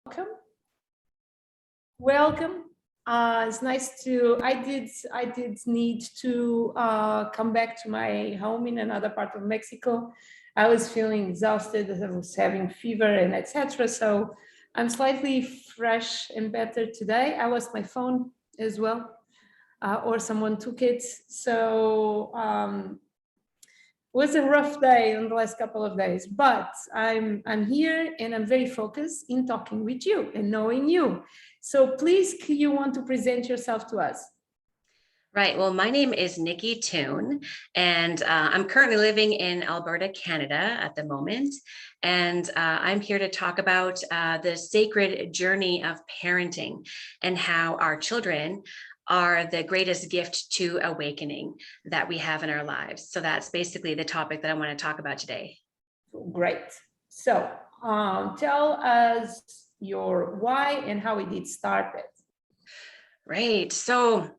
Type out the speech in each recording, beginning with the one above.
welcome. Welcome. It's nice to. I did need to come back to my home in another part of Mexico. I was feeling exhausted. I was having fever and etc. So I'm slightly fresh and better today. I lost my phone as well, or someone took it. So it was a rough day on the last couple of days, but I'm here and I'm very focused in talking with you and knowing you. So please, you want to present yourself to us? Right. Well, my name is Niki Tune, and I'm currently living in Alberta, Canada at the moment. And I'm here to talk about the sacred journey of parenting and how our children are the greatest gift to awakening that we have in our lives. So that's basically the topic that I want to talk about today. Great. So tell us your why and how it did started. Right. So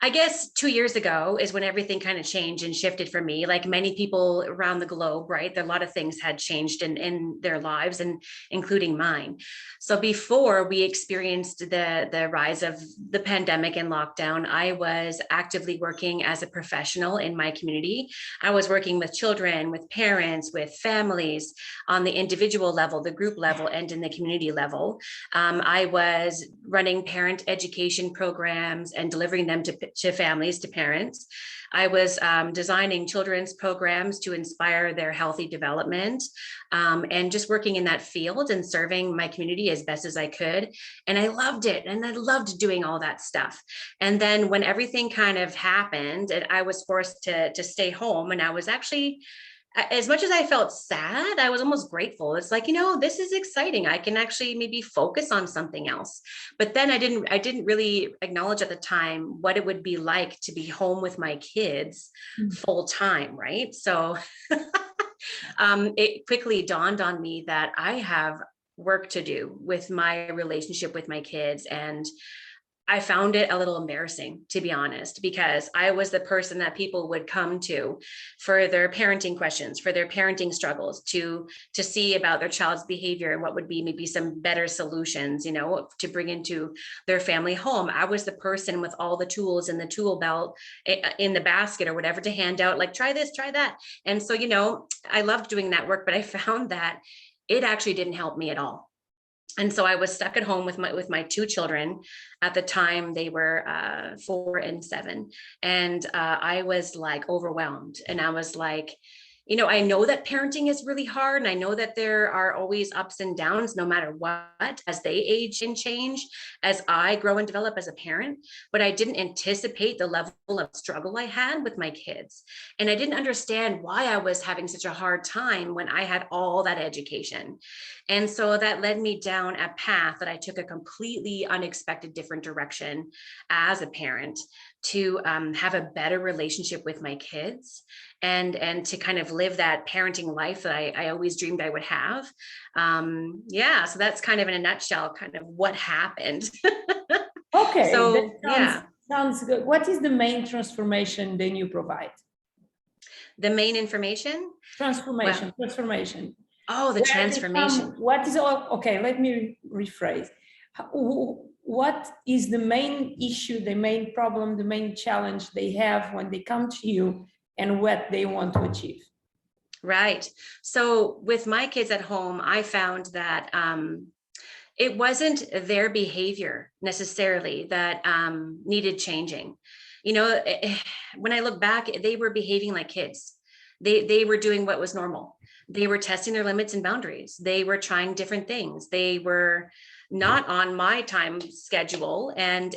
I guess 2 years ago is when everything kind of changed and shifted for me. Like many people around the globe, right? A lot of things had changed in their lives, and including mine. So before we experienced the rise of the pandemic and lockdown, I was actively working as a professional in my community. I was working with children, with parents, with families on the individual level, the group level, and in the community level. I was running parent education programs and delivering them to families, to parents. I was designing children's programs to inspire their healthy development, and just working in that field and serving my community as best as I could. And I loved it. And I loved doing all that stuff. And then when everything kind of happened and I was forced to stay home, and I was actually, as much as I felt sad, I was almost grateful. It's like, this is exciting. I can actually maybe focus on something else. But then I didn't really acknowledge at the time what it would be like to be home with my kids full time, right? So it quickly dawned on me that I have work to do with my relationship with my kids. And I found it a little embarrassing, to be honest, because I was the person that people would come to for their parenting questions, for their parenting struggles, to see about their child's behavior and what would be maybe some better solutions, to bring into their family home. I was the person with all the tools in the tool belt, in the basket or whatever, to hand out, like, try this, try that. And so, I loved doing that work, but I found that it actually didn't help me at all. And so I was stuck at home with my two children. At the time, they were 4 and 7. And I was like overwhelmed. And I was like, I know that parenting is really hard. And I know that there are always ups and downs, no matter what, as they age and change, as I grow and develop as a parent. But I didn't anticipate the level of struggle I had with my kids. And I didn't understand why I was having such a hard time when I had all that education. And so that led me down a path that I took a completely unexpected different direction as a parent, to have a better relationship with my kids, and to kind of live that parenting life that I always dreamed I would have. So that's kind of in a nutshell, kind of what happened. Okay, so sounds good. What is the main transformation then you provide? The main information? Transformation. Oh, the transformation. Okay, let me rephrase. What is the main issue, the main problem, the main challenge they have when they come to you, and what they want to achieve? Right. So with my kids at home, I found that it wasn't their behavior necessarily that needed changing. When I look back, they were behaving like kids. They were doing what was normal. They were testing their limits and boundaries. They were trying different things. They were not on my time schedule. And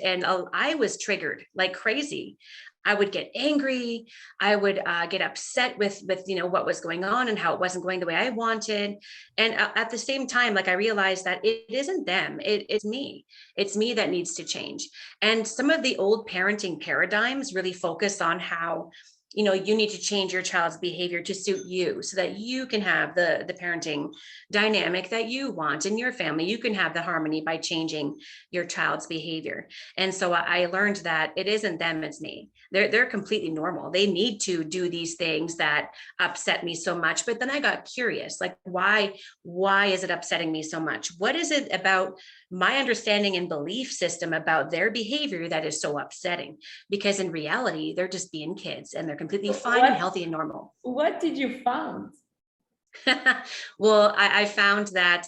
I was triggered like crazy. I would get angry. I would get upset with what was going on and how it wasn't going the way I wanted. And at the same time, like, I realized that it isn't them. It's me. It's me that needs to change. And some of the old parenting paradigms really focus on how you need to change your child's behavior to suit you so that you can have the parenting dynamic that you want in your family. You can have the harmony by changing your child's behavior. And so I learned that it isn't them, it's me. They're completely normal. They need to do these things that upset me so much. But then I got curious, like, why is it upsetting me so much? What is it about my understanding and belief system about their behavior that is so upsetting? Because in reality, they're just being kids and they're completely fine and healthy and normal. What did you find? Well, I found that,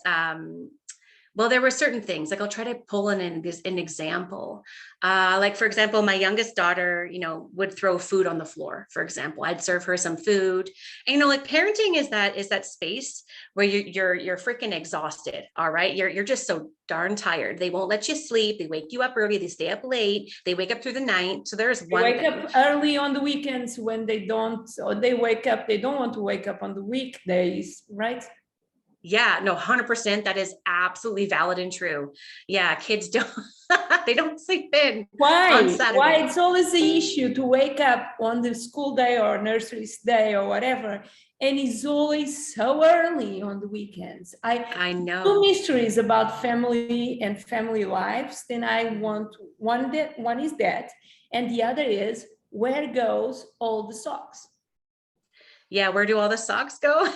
well, there were certain things, like I'll try to pull in an example. Like, for example, my youngest daughter, would throw food on the floor, for example. I'd serve her some food. And, like, parenting is that space where you're freaking exhausted. All right. You're just so darn tired. They won't let you sleep. They wake you up early. They stay up late. They wake up through the night. So there's one thing. Wake up early on the weekends when they don't want to wake up on the weekdays, right? Yeah, no, 100%. That is absolutely valid and true. Yeah, kids they don't sleep in. Why? On Saturday. Why it's always the issue to wake up on the school day or nursery's day or whatever, and it's always so early on the weekends. I know. Two mysteries about family and family lives. Then I want one is that, and the other is, where goes all the socks? Yeah, where do all the socks go?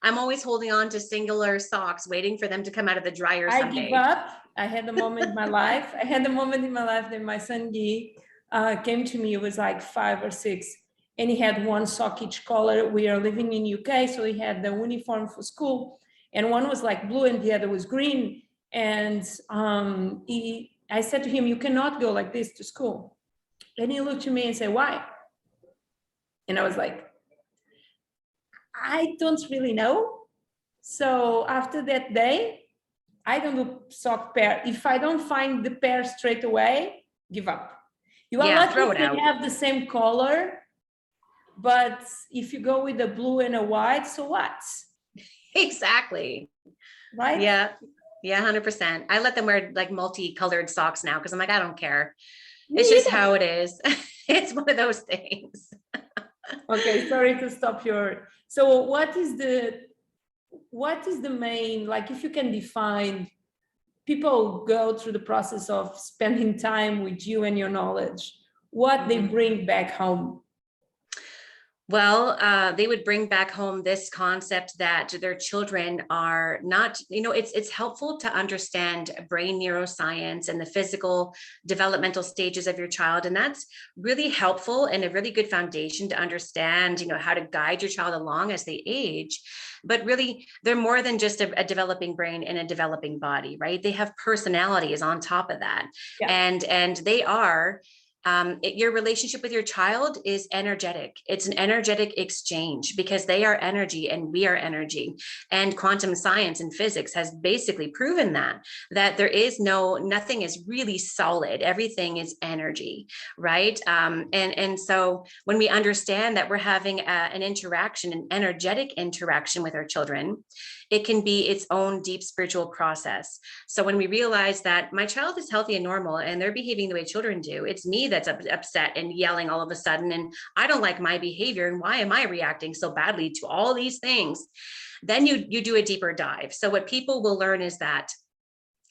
I'm always holding on to singular socks, waiting for them to come out of the dryer someday. I give up. I had a moment in my life. That my son Guy came to me. It was like 5 or 6, and he had one sock each color. We are living in UK, so he had the uniform for school, and one was like blue and the other was green. And I said to him, "You cannot go like this to school." And he looked at me and said, "Why?" And I was like, I don't really know. So after that day, I don't do sock pair. If I don't find the pair straight away, give up. You are lucky if they have the same color, but if you go with a blue and a white, so what? Exactly. Right? Yeah, 100%. I let them wear like multicolored socks now because I'm like, I don't care. It's just how it is. It's one of those things. Okay, sorry to stop your. So what is the main, like, if you can define, people go through the process of spending time with you and your knowledge, what they bring back home? Well, they would bring back home this concept that their children are not, it's helpful to understand brain neuroscience and the physical developmental stages of your child. And that's really helpful and a really good foundation to understand, how to guide your child along as they age. But really, they're more than just a developing brain and a developing body, right? They have personalities on top of that. Yeah. And they are, your relationship with your child is energetic. It's an energetic exchange because they are energy and we are energy. And quantum science and physics has basically proven that there is nothing is really solid. Everything is energy, right? And so when we understand that we're having an interaction, an energetic interaction with our children, it can be its own deep spiritual process. So when we realize that my child is healthy and normal and they're behaving the way children do, it's me that's upset and yelling all of a sudden, and I don't like my behavior, and why am I reacting so badly to all these things? Then you do a deeper dive. So what people will learn is that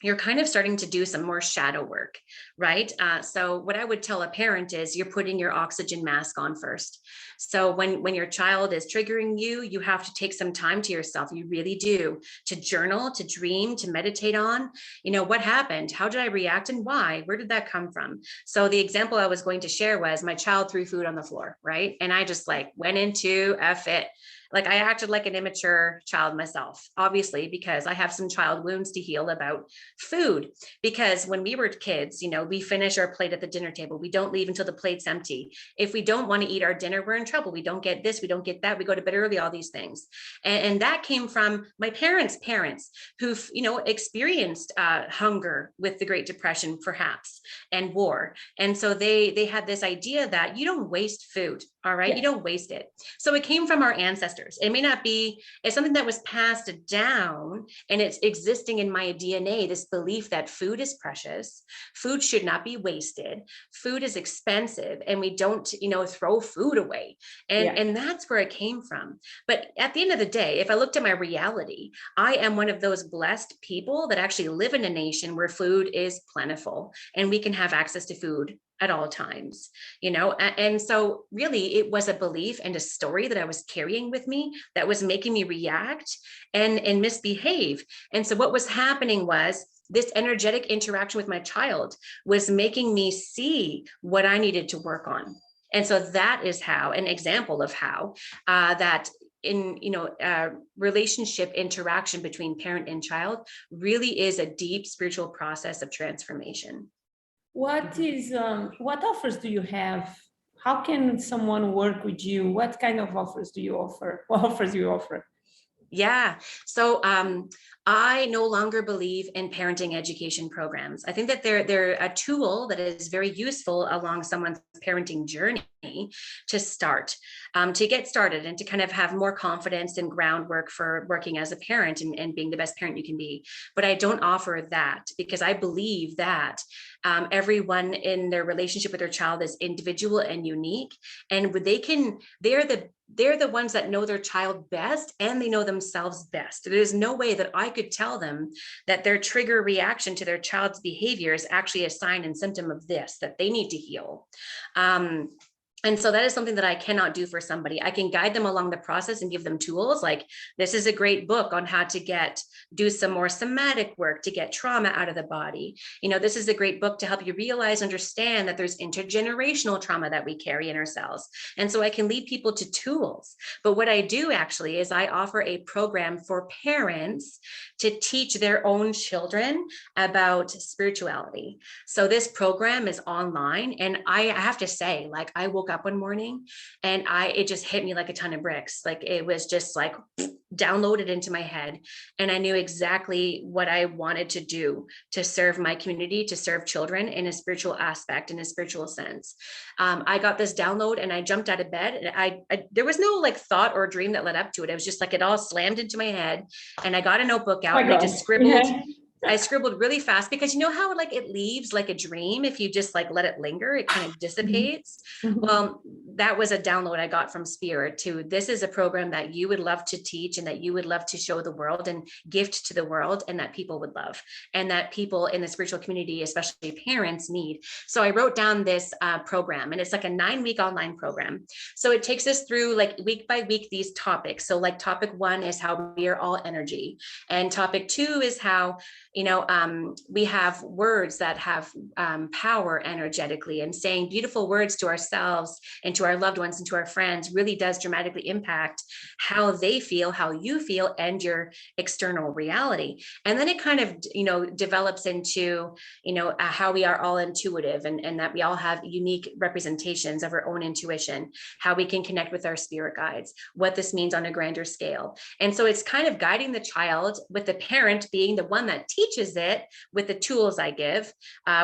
you're kind of starting to do some more shadow work, right? So what I would tell a parent is you're putting your oxygen mask on first. So when your child is triggering you, you have to take some time to yourself. You really do, to journal, to dream, to meditate on, what happened? How did I react and why? Where did that come from? So the example I was going to share was my child threw food on the floor, right? And I just went into a fit. Like, I acted like an immature child myself, obviously, because I have some child wounds to heal about food. Because when we were kids, we finish our plate at the dinner table. We don't leave until the plate's empty. If we don't want to eat our dinner, we're in trouble. We don't get this, we don't get that. We go to bed early, all these things. And that came from my parents' who've, experienced hunger with the Great Depression, perhaps, and war. And so they had this idea that you don't waste food. All right. Yes. You don't waste it. So it came from our ancestors. It may not be, it's something that was passed down and it's existing in my DNA, this belief that food is precious, food should not be wasted, food is expensive, and we don't, throw food away. And that's where it came from. But at the end of the day, if I looked at my reality, I am one of those blessed people that actually live in a nation where food is plentiful and we can have access to food at all times, and so really it was a belief and a story that I was carrying with me that was making me react and misbehave. And so what was happening was this energetic interaction with my child was making me see what I needed to work on. And so that is how, an example of how that in relationship interaction between parent and child really is a deep spiritual process of transformation. What offers do you have? How can someone work with you? What kind of offers do you offer? What offers do you offer? Yeah. So I no longer believe in parenting education programs. I think that they're a tool that is very useful along someone's parenting journey to start, to get started and to kind of have more confidence and groundwork for working as a parent and being the best parent you can be. But I don't offer that because I believe that everyone in their relationship with their child is individual and unique, and they're the ones that know their child best and they know themselves best. There's no way that I could tell them that their trigger reaction to their child's behavior is actually a sign and symptom of this, that they need to heal. And so that is something that I cannot do for somebody. I can guide them along the process and give them tools. Like, this is a great book on how to do some more somatic work to get trauma out of the body. This is a great book to help you realize, understand that there's intergenerational trauma that we carry in ourselves. And so I can lead people to tools. But what I do actually is I offer a program for parents to teach their own children about spirituality. So this program is online, and I have to say, like, I woke up one morning and it just hit me like a ton of bricks. Like, it was just like downloaded into my head, and I knew exactly what I wanted to do to serve my community, to serve children in a spiritual aspect, in a spiritual sense. I got this download and I jumped out of bed, and there was no like thought or dream that led up to it. It was just like it all slammed into my head, and I got a notebook out and I just scribbled. Yeah. I scribbled really fast because you know how like it leaves like a dream, if you just like let it linger, it kind of dissipates. Mm-hmm. Well, that was a download I got from Spirit to, this is a program that you would love to teach and that you would love to show the world and gift to the world, and that people would love, and that people in the spiritual community, especially parents, need. So I wrote down this program, and it's like a 9-week online program. So it takes us through like week by week these topics. So like topic 1 is how we are all energy, and topic 2 is how we have words that have power energetically, and saying beautiful words to ourselves and to our loved ones and to our friends really does dramatically impact how they feel, how you feel, and your external reality. And then it kind of, develops into, how we are all intuitive, and that we all have unique representations of our own intuition, how we can connect with our spirit guides, what this means on a grander scale. And so it's kind of guiding the child, with the parent being the one that teaches it with the tools I give,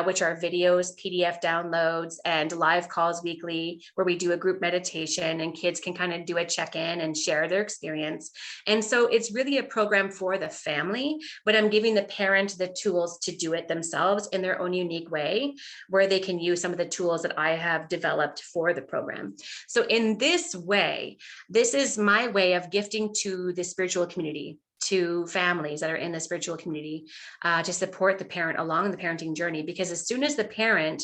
which are videos, PDF downloads, and live calls weekly, where we do a group meditation and kids can kind of do a check-in and share their experience. And so it's really a program for the family, but I'm giving the parent the tools to do it themselves in their own unique way, where they can use some of the tools that I have developed for the program. So in this way, this is my way of gifting to the spiritual community, to families that are in the spiritual community, to support the parent along the parenting journey. Because as soon as the parent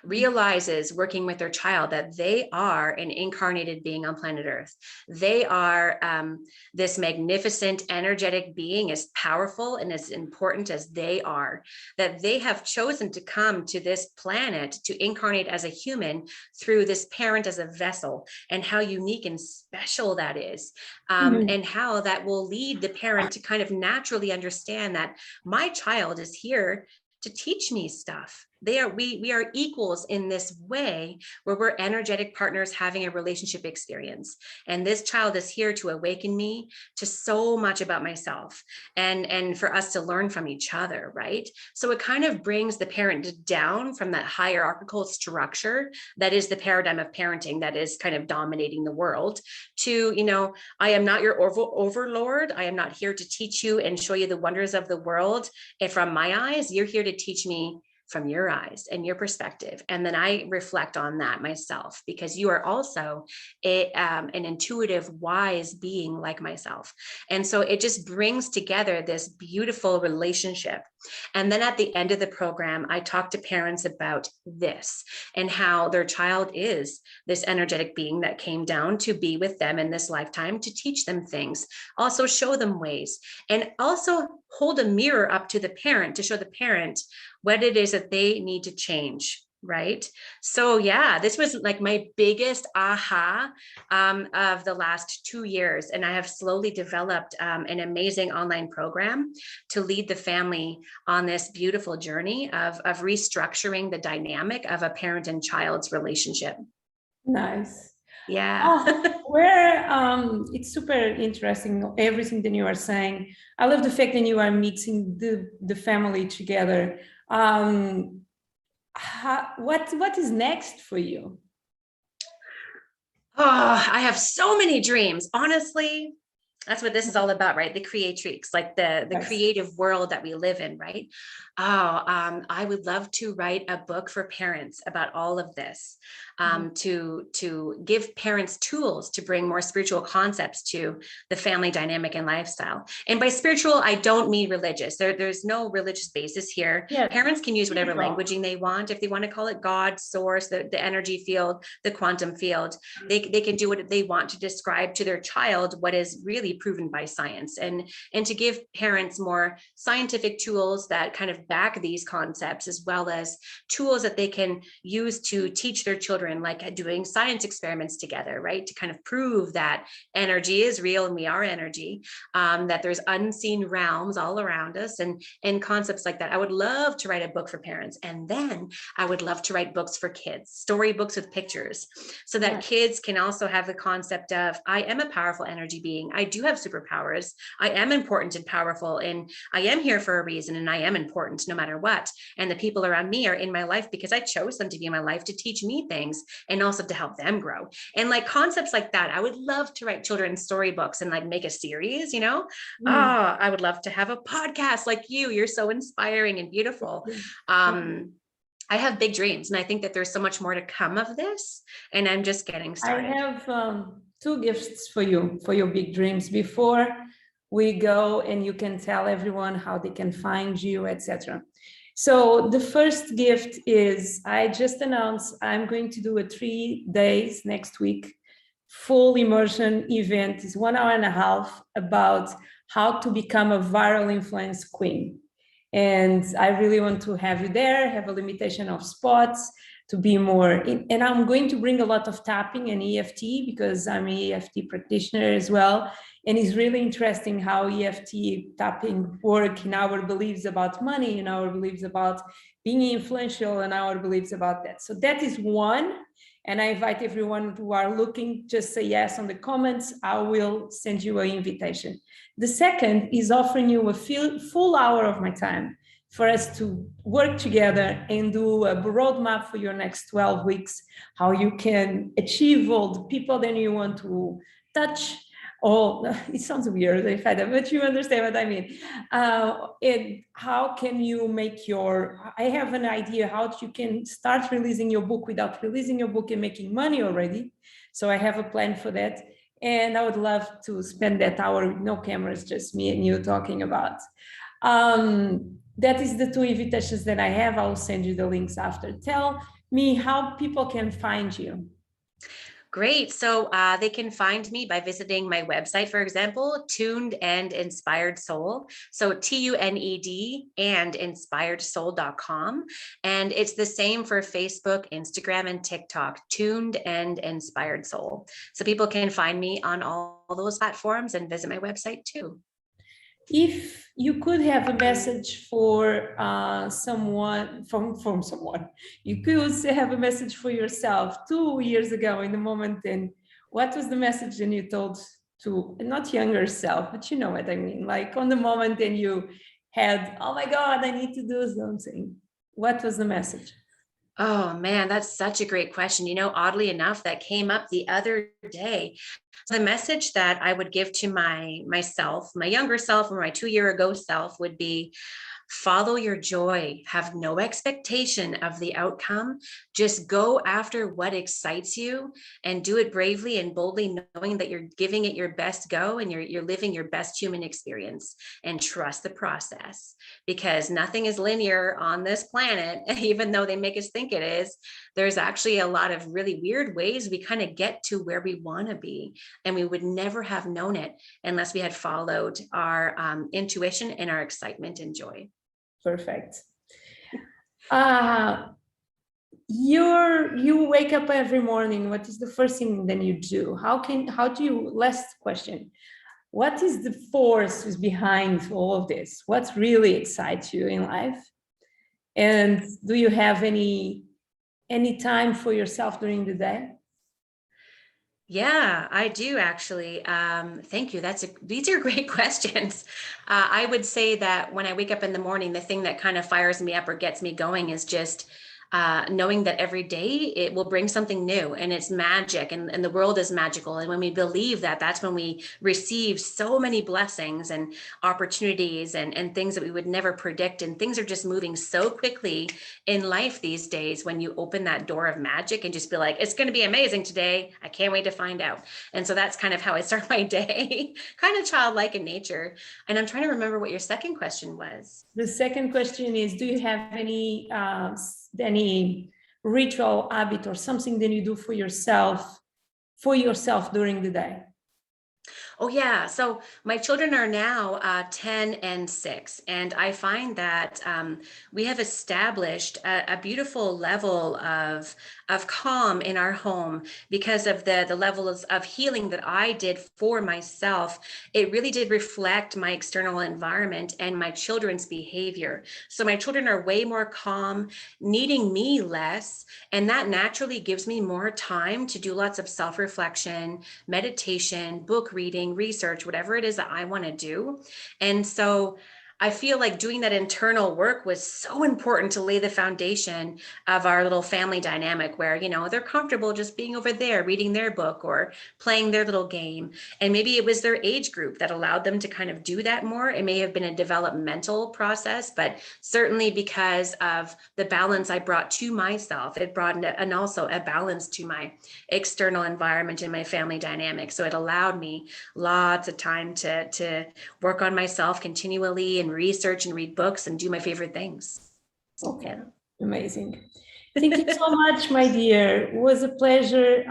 realizes, working with their child, that they are an incarnated being on planet Earth, they are this magnificent, energetic being, as powerful and as important as they are, that they have chosen to come to this planet to incarnate as a human through this parent as a vessel, and how unique and special that is, and how that will lead the parent to kind of naturally understand that my child is here to teach me stuff. we are equals in this way where we're energetic partners having a relationship experience. And this child is here to awaken me to so much about myself, and for us to learn from each other, right? So it kind of brings the parent down from that hierarchical structure that is the paradigm of parenting that is kind of dominating the world to, I am not your overlord. I am not here to teach you and show you the wonders of the world. And from my eyes, you're here to teach me from your eyes and your perspective. And then I reflect on that myself, because you are also an intuitive, wise being like myself. And so it just brings together this beautiful relationship. And then at the end of the program, I talk to parents about this and how their child is this energetic being that came down to be with them in this lifetime, to teach them things, also show them ways, and also hold a mirror up to the parent to show the parent what it is that they need to change. Right. So yeah, this was like my biggest aha of the last 2 years. And I have slowly developed an amazing online program to lead the family on this beautiful journey of restructuring the dynamic of a parent and child's relationship. Nice. Yeah. It's super interesting, everything that you are saying. I love the fact that you are mixing the family together. What is next for you? Oh, I have so many dreams. Honestly, that's what this is all about, right? The creatrix, like the Yes. creative world that we live in, right? I would love to write a book for parents about all of this, to give parents tools to bring more spiritual concepts to the family dynamic and lifestyle. And by spiritual, I don't mean religious. There's no religious basis here. Yeah. Parents can use whatever languaging they want. If they want to call it God, source, the energy field, the quantum field, they can do what they want to describe to their child what is really proven by science, and to give parents more scientific tools that kind of back these concepts, as well as tools that they can use to teach their children, like doing science experiments together, right? To kind of prove that energy is real and we are energy, that there's unseen realms all around us, and concepts like that. I would love to write a book for parents, and then I would love to write books for kids, storybooks with pictures, so that kids can also have the concept of, I am a powerful energy being. I do have superpowers. I am important and powerful, and I am here for a reason, and I am important no matter what. And the people around me are in my life because I chose them to be in my life to teach me things and also to help them grow. And like concepts like that, I would love to write children's storybooks and like make a series, I would love to have a podcast like you. You're so inspiring and beautiful. I have big dreams, and I think that there's so much more to come of this, and I'm just getting started. I have 2 gifts for you, for your big dreams, before we go, and you can tell everyone how they can find you, etc. So the first gift is, I just announced I'm going to do a 3 days next week, full immersion event. It's 1 hour and a half about how to become a viral influence queen. And I really want to have you there, have a limitation of spots to be more in, and I'm going to bring a lot of tapping and EFT, because I'm an EFT practitioner as well. And it's really interesting how EFT tapping work in our beliefs about money, in our beliefs about being influential, and our beliefs about that. So that is one. And I invite everyone who are looking, just say yes on the comments. I will send you an invitation. The second is offering you a full hour of my time for us to work together and do a roadmap for your next 12 weeks, how you can achieve all the people that you want to touch. It sounds weird if I don't, but you understand what I mean. And how can you make I have an idea how you can start releasing your book without releasing your book and making money already. So I have a plan for that. And I would love to spend that hour with no cameras, just me and you talking about. That is the 2 invitations that I have. I will send you the links after. Tell me how people can find you. Great. So they can find me by visiting my website, for example, Tuned and Inspired Soul. So TUNED and inspiredsoul.com. And it's the same for Facebook, Instagram, and TikTok, Tuned and Inspired Soul. So people can find me on all those platforms and visit my website too. If you could have a message for someone from someone, you could have a message for yourself 2 years ago in the moment, then what was the message then you told to not younger self, but you know what I mean, like on the moment then you had, oh my God, I need to do something. What was the message? Oh man, that's such a great question. Oddly enough, that came up the other day. The message that I would give to myself, my younger self, or my 2 year ago self would be, follow your joy, have no expectation of the outcome. Just go after what excites you and do it bravely and boldly, knowing that you're giving it your best go and you're living your best human experience, and trust the process, because nothing is linear on this planet. Even though they make us think it is, there's actually a lot of really weird ways we kind of get to where we want to be. And we would never have known it unless we had followed our intuition and our excitement and joy. Perfect. You wake up every morning. What is the first thing then you do? Last question. What is the force is behind all of this? What really excites you in life? And do you have any time for yourself during the day? Yeah, I do actually. Thank you. These are great questions. I would say that when I wake up in the morning, the thing that kind of fires me up or gets me going is just knowing that every day it will bring something new, and it's magic, and the world is magical. And when we believe that, that's when we receive so many blessings and opportunities and things that we would never predict. And things are just moving so quickly in life these days. When you open that door of magic and just be like, it's going to be amazing today, I can't wait to find out. And so that's kind of how I start my day, kind of childlike in nature. And I'm trying to remember what your second question was. The second question is, do you have any ritual habit or something that you do for yourself during the day? Oh, yeah. So my children are now 10 and 6. And I find that we have established a beautiful level of calm in our home because of the levels of healing that I did for myself. It really did reflect my external environment and my children's behavior. So my children are way more calm, needing me less. And that naturally gives me more time to do lots of self-reflection, meditation, book reading, research, whatever it is that I want to do. And so I feel like doing that internal work was so important to lay the foundation of our little family dynamic where, they're comfortable just being over there, reading their book or playing their little game. And maybe it was their age group that allowed them to kind of do that more. It may have been a developmental process, but certainly because of the balance I brought to myself, it brought and also a balance to my external environment and my family dynamic. So it allowed me lots of time to work on myself continually and research and read books and do my favorite things. Okay, yeah. Amazing. Thank you so much, my dear. It was a pleasure.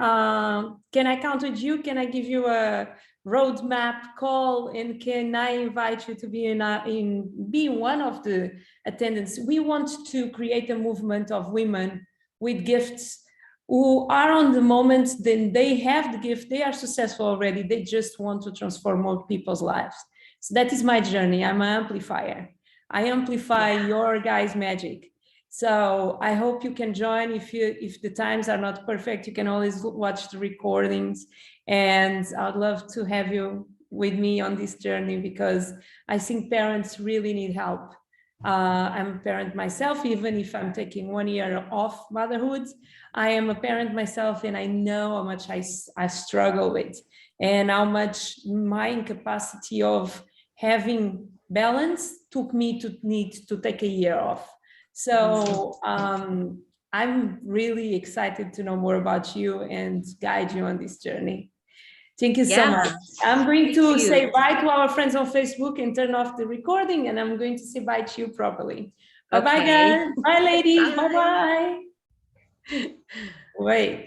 Can I count with you? Can I give you a roadmap call? And can I invite you to be one of the attendants? We want to create a movement of women with gifts who are on the moment, then they have the gift, they are successful already. They just want to transform more people's lives. So that is my journey. I'm an amplifier. I amplify your guys' magic. So I hope you can join. If the times are not perfect, you can always watch the recordings. And I'd love to have you with me on this journey because I think parents really need help. I'm a parent myself, even if I'm taking 1 year off motherhood. I am a parent myself, and I know how much I struggle with, and how much my incapacity of having balance took me to need to take a year off. So I'm really excited to know more about you and guide you on this journey. Thank you so much. I'm going to say bye to our friends on Facebook and turn off the recording, and I'm going to say bye to you properly. Bye-bye, guys. Bye, ladies. Bye-bye. Wait.